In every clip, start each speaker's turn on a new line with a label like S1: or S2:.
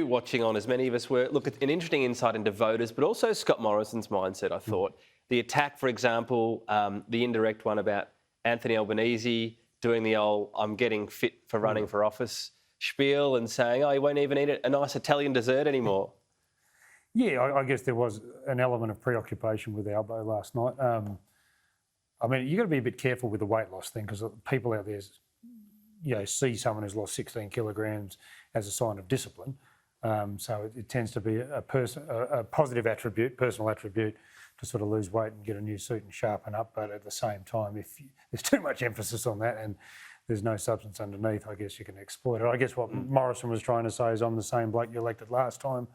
S1: Watching on, as many of us were, look, at an interesting insight into voters, but also Scott Morrison's mindset, I thought. The attack, for example, the indirect one about Anthony Albanese doing the old "I'm getting fit for running for office" spiel and saying, oh, he won't even eat a nice Italian dessert anymore.
S2: Yeah, I guess there was an element of preoccupation with Albo last night. I mean, you've got to be a bit careful with the weight loss thing because people out there, see someone who's lost 16 kilograms as a sign of discipline. So it tends to be a positive attribute, personal attribute, to sort of lose weight and get a new suit and sharpen up. But at the same time, if there's too much emphasis on that and there's no substance underneath, I guess you can exploit it. I guess what Morrison was trying to say is, I'm the same bloke you elected last time.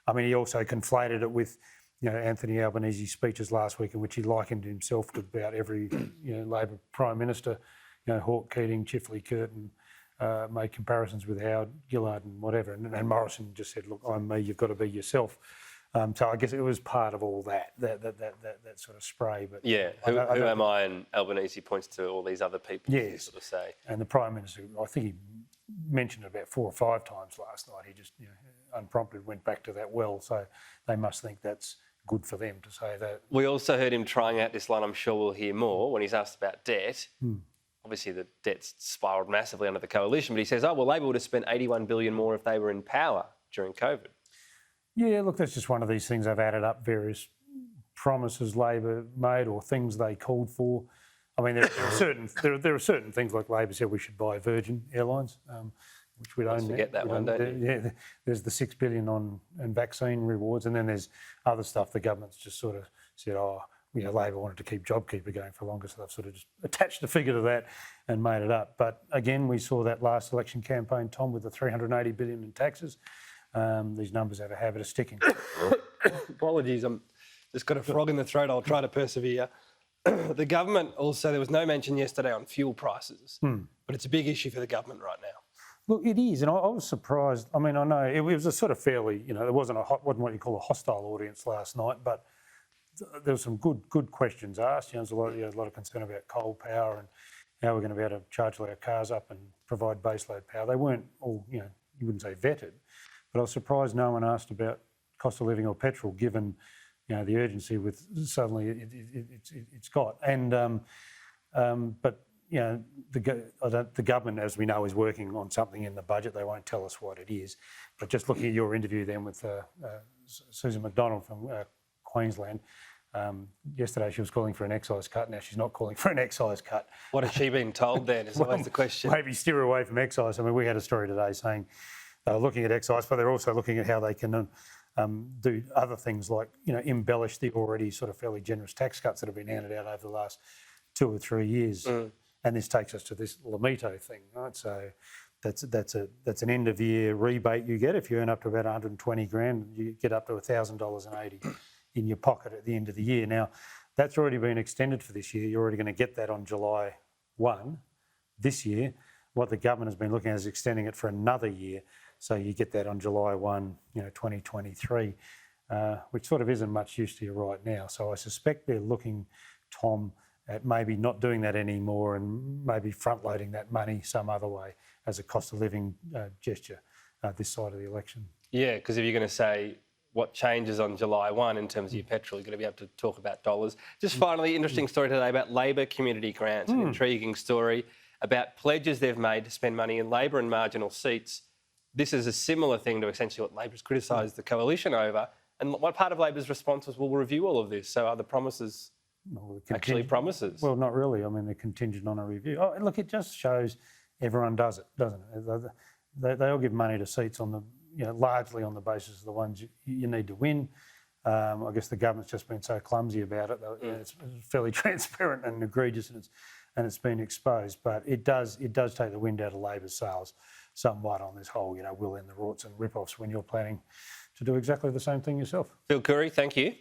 S2: I mean, he also conflated it with, Anthony Albanese's speeches last week in which he likened himself to about every, Labor Prime Minister, Hawke, Keating, Chifley, Curtin, made comparisons with Howard, Gillard and whatever. And Morrison just said, look, I'm me, you've got to be yourself. So I guess it was part of all that sort of spray. But
S1: yeah, who am I? And Albanese points to all these other people.
S2: Yes,
S1: sort of say.
S2: And the Prime Minister, I think he mentioned it about 4 or 5 times last night. He just, unprompted went back to that well. So they must think that's good for them to say that.
S1: We also heard him trying out this line, I'm sure we'll hear more, when he's asked about debt. Obviously, the debt's spiralled massively under the coalition, but he says, Labor would have spent $81 billion more if they were in power during COVID.
S2: Yeah, look, that's just one of these things. They've added up various promises Labor made or things they called for. I mean, there are certain things like Labor said we should buy Virgin Airlines, which we don't
S1: forget that one, don't you?
S2: Yeah, there's the $6 billion on vaccine rewards, and then there's other stuff the government's just sort of said, Labor wanted to keep JobKeeper going for longer, so they've sort of just attached a figure to that and made it up. But again, we saw that last election campaign, Tom, with the $380 billion in taxes. These numbers have a habit of sticking.
S3: Apologies, I'm just got a frog in the throat. I'll try to persevere. The government also, there was no mention yesterday on fuel prices, but it's a big issue for the government right now.
S2: Look, it is, and I was surprised. I mean, I know it was a sort of fairly, there wasn't what you call a hostile audience last night, but there were some good questions asked. There's a lot of concern about coal power and how we're going to be able to charge all our cars up and provide baseload power. They weren't all, you wouldn't say vetted, but I was surprised no one asked about cost of living or petrol, given the urgency with suddenly it's got. And but the government, as we know, is working on something in the budget. They won't tell us what it is. But just looking at your interview then with Susan McDonald from Queensland, yesterday she was calling for an excise cut. Now she's not calling for an excise cut.
S1: What has she been told then is always the question.
S2: Maybe steer away from excise. I mean, we had a story today saying they're looking at excise, but they're also looking at how they can do other things like, embellish the already sort of fairly generous tax cuts that have been handed out over the last 2 or 3 years. And this takes us to this Lamito thing, right? So that's an end of year rebate you get. If you earn up to about 120 grand, you get up to $1,080 in your pocket at the end of the year. Now, that's already been extended for this year. You're already going to get that on July 1 this year. What the government has been looking at is extending it for another year. So you get that on July 1, 2023, which sort of isn't much use to you right now. So I suspect they're looking, Tom, at maybe not doing that anymore and maybe front-loading that money some other way as a cost of living gesture this side of the election.
S1: Yeah, because if you're going to say what changes on July 1 in terms of your petrol, you're going to be able to talk about dollars. Just finally, interesting story today about Labor community grants, an intriguing story about pledges they've made to spend money in Labor and marginal seats. This is a similar thing to essentially what Labor's criticised the coalition over. And what part of Labor's response was, we'll review all of this. So are the promises actually promises?
S2: Well, not really. I mean, they're contingent on a review. Oh, look, it just shows everyone does it, doesn't it? They all give money to seats on the, largely on the basis of the ones you need to win. I guess the government's just been so clumsy about it. It's fairly transparent and egregious, and it's been exposed. But it does take the wind out of Labor's sails somewhat on this whole, we'll end the rorts and rip-offs when you're planning to do exactly the same thing yourself.
S1: Phil Coorey, thank you.